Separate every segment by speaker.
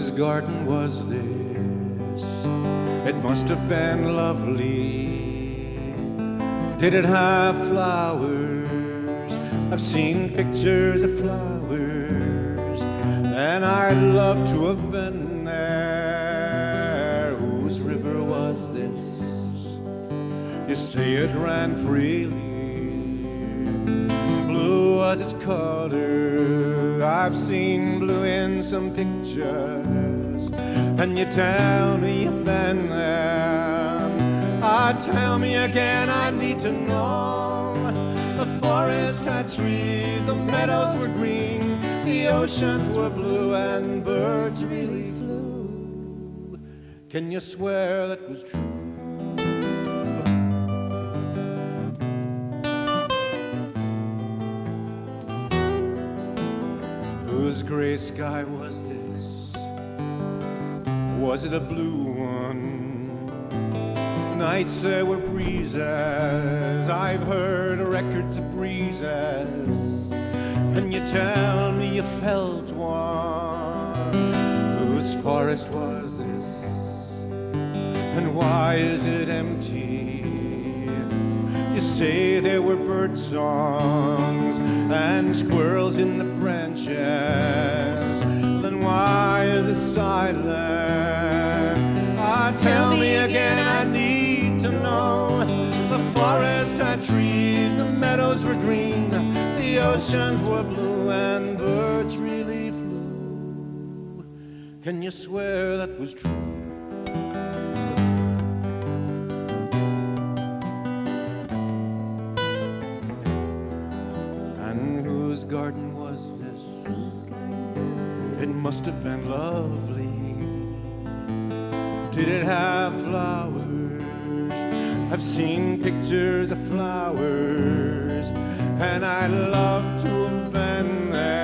Speaker 1: Whose garden was this? It must have been lovely. Did it have flowers? I've seen pictures of flowers, and I'd love to have been there. Whose river was this? You say it ran freely. Blue was its color. I've seen blue in some pictures, and you tell me you've been there. Tell me again, I need to know. The forest had trees, the meadows were green, the oceans were blue, and birds really flew. Can you swear that was true? Whose gray sky was this? Was it a blue one? Nights there were breezes, I've heard records of breezes, and you tell me you felt one. Whose forest was this? And why is it empty? You say there were bird songs and squirrels in the branches. Then why is it silent? Tell me again, I need to know. The forest had trees, the meadows were green, the oceans were blue, and birds really flew. Can you swear that was true? Whose garden was this? It must have been lovely. Did it have flowers? I've seen pictures of flowers, and I'd love to have been there.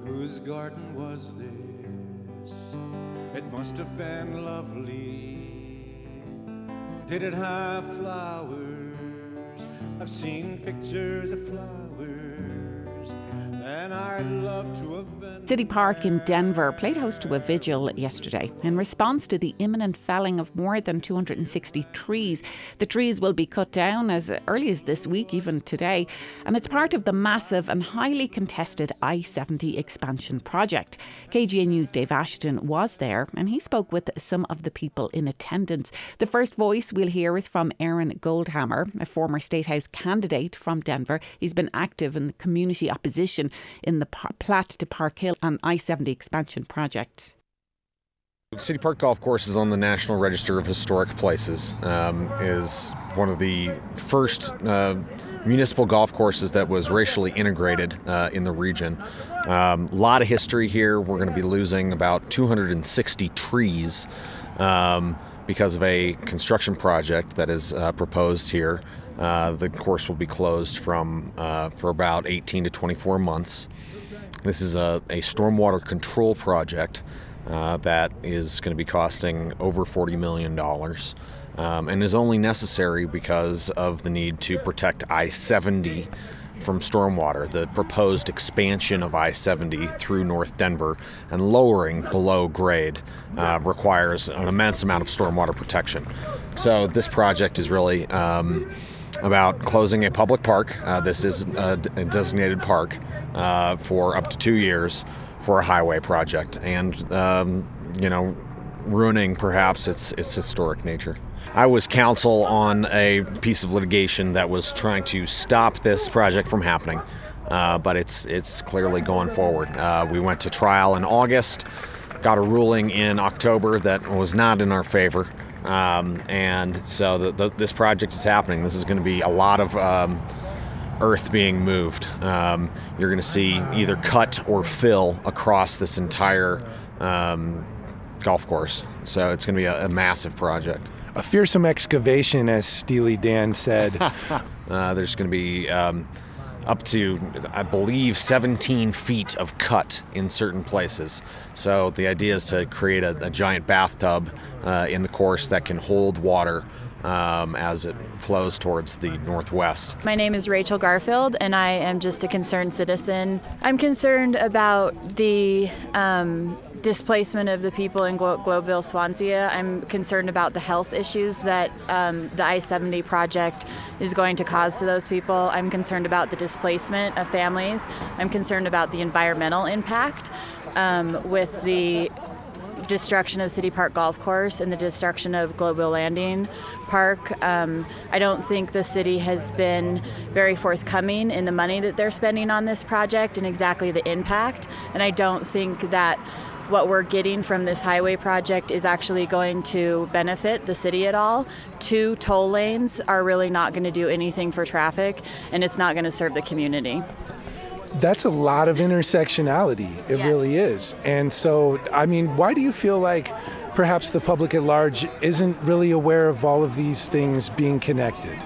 Speaker 1: Whose garden was this? It must have been lovely. Did it have flowers? I've seen pictures of flowers, and I'd love to have been.
Speaker 2: City Park in Denver played host to a vigil yesterday in response to the imminent felling of more than 260 trees. The trees will be cut down as early as this week, even today, and it's part of the massive and highly contested I-70 expansion project. KGA News' Dave Ashton was there, and he spoke with some of the people in attendance. The first voice we'll hear is from Aaron Goldhammer, a former State House candidate from Denver. He's been active in the community opposition in the Platte to Park Hill and I-70 expansion project.
Speaker 3: City Park Golf Course is on the National Register of Historic Places. Is one of the first municipal golf courses that was racially integrated in the region. A lot of history here. We're going to be losing about 260 trees because of a construction project that is proposed here. The course will be closed for about 18 to 24 months. This is a stormwater control project that is going to be costing over $40 million and is only necessary because of the need to protect I-70 from stormwater. The proposed expansion of I-70 through North Denver and lowering below grade requires an immense amount of stormwater protection. So this project is really about closing a public park. This is a designated park for up to 2 years for a highway project, and ruining perhaps its historic nature. I was counsel on a piece of litigation that was trying to stop this project from happening, but it's clearly going forward. We went to trial in August, got a ruling in October that was not in our favor, and so this project is happening. This is going to be a lot of earth being moved. You're going to see either cut or fill across this entire golf course. So it's going to be a massive project.
Speaker 4: A fearsome excavation, as Steely Dan said.
Speaker 3: There's going to be up to, I believe, 17 feet of cut in certain places. So the idea is to create a giant bathtub in the course that can hold water as it flows towards the northwest.
Speaker 5: My name is Rachel Garfield, and I am just a concerned citizen. I'm concerned about the displacement of the people in Globeville, Swansea. I'm concerned about the health issues that the I-70 project is going to cause to those people. I'm concerned about the displacement of families. I'm concerned about the environmental impact with the destruction of City Park Golf Course and the destruction of Globeville Landing Park. I don't think the city has been very forthcoming in the money that they're spending on this project and exactly the impact. And I don't think that what we're getting from this highway project is actually going to benefit the city at all. 2 toll lanes are really not going to do anything for traffic, and it's not going to serve the community.
Speaker 4: That's a lot of intersectionality. It
Speaker 5: Yes.
Speaker 4: really is. And so, I mean, why do you feel like perhaps the public at large isn't really aware of all of these things being connected?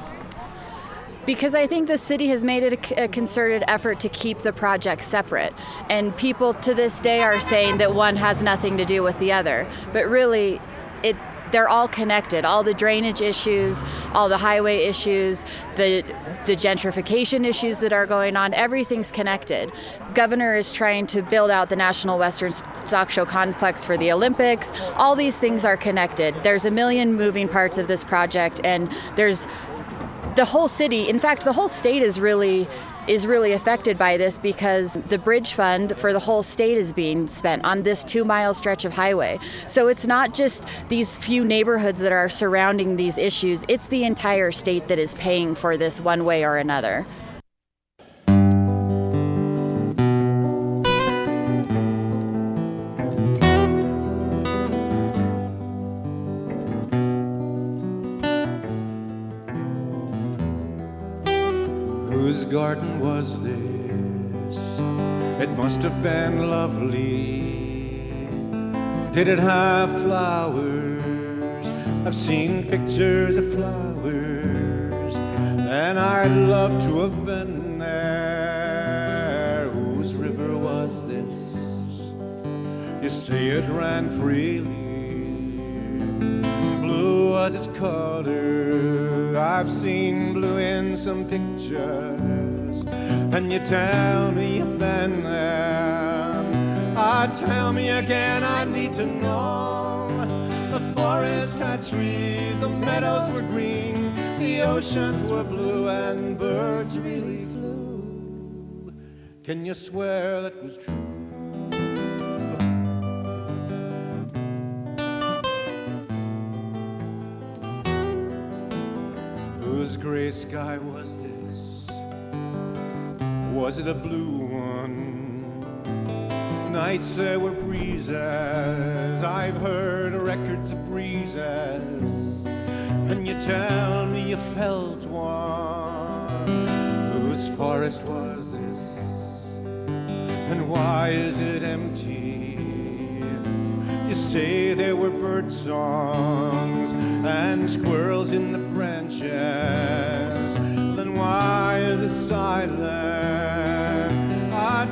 Speaker 5: Because I think the city has made it a concerted effort to keep the project separate. And people to this day are saying that one has nothing to do with the other. But really, they're all connected. All the drainage issues, all the highway issues, the gentrification issues that are going on, everything's connected. Governor is trying to build out the National Western Stock Show Complex for the Olympics. All these things are connected. There's a million moving parts of this project, and there's the whole city, in fact, the whole state is really affected by this because the bridge fund for the whole state is being spent on this 2-mile stretch of highway. So it's not just these few neighborhoods that are surrounding these issues, it's the entire state that is paying for this one way or another.
Speaker 1: Whose garden was this? It must have been lovely. Did it have flowers? I've seen pictures of flowers, and I'd love to have been there. Whose river was this? You say it ran freely. Blue was its color. I've seen blue in some pictures, and you tell me you've been there. Tell me again, I need to know. The forest had trees, the meadows were green, the oceans were blue, and birds really flew. Can you swear that was true? Whose gray sky was this? Was it a blue one? Nights there were breezes, I've heard records of breezes, and you tell me you felt one. Whose forest was this? And why is it empty? You say there were bird songs and squirrels in the branches, then why is it silent?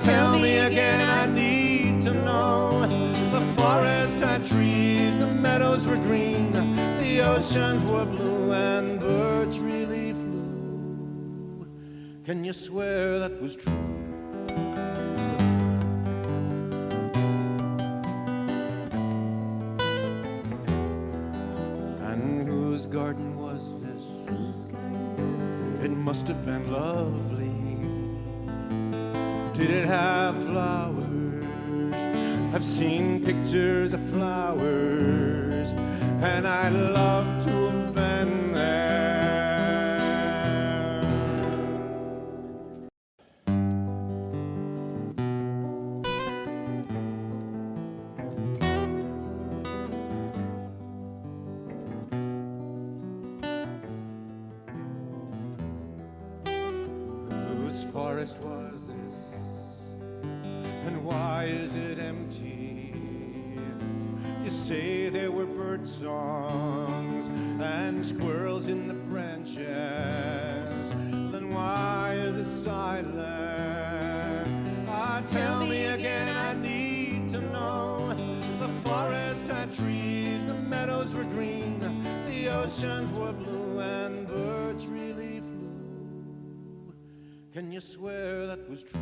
Speaker 1: Tell me again, I need to know. The forest had trees, the meadows were green, the oceans were blue, and birds really flew. Can you swear that was true? Whose garden was this? It must have been lovely. Did it have flowers? I've seen pictures of flowers, and I'd love to have been there. Whose forest was this? And why is it empty? You say there were bird songs and squirrels in the branches, then why is it silent? Tell me again, I need to know. The forest had trees, the meadows were green, the oceans were blue, and birds really flew. Can you swear that was true?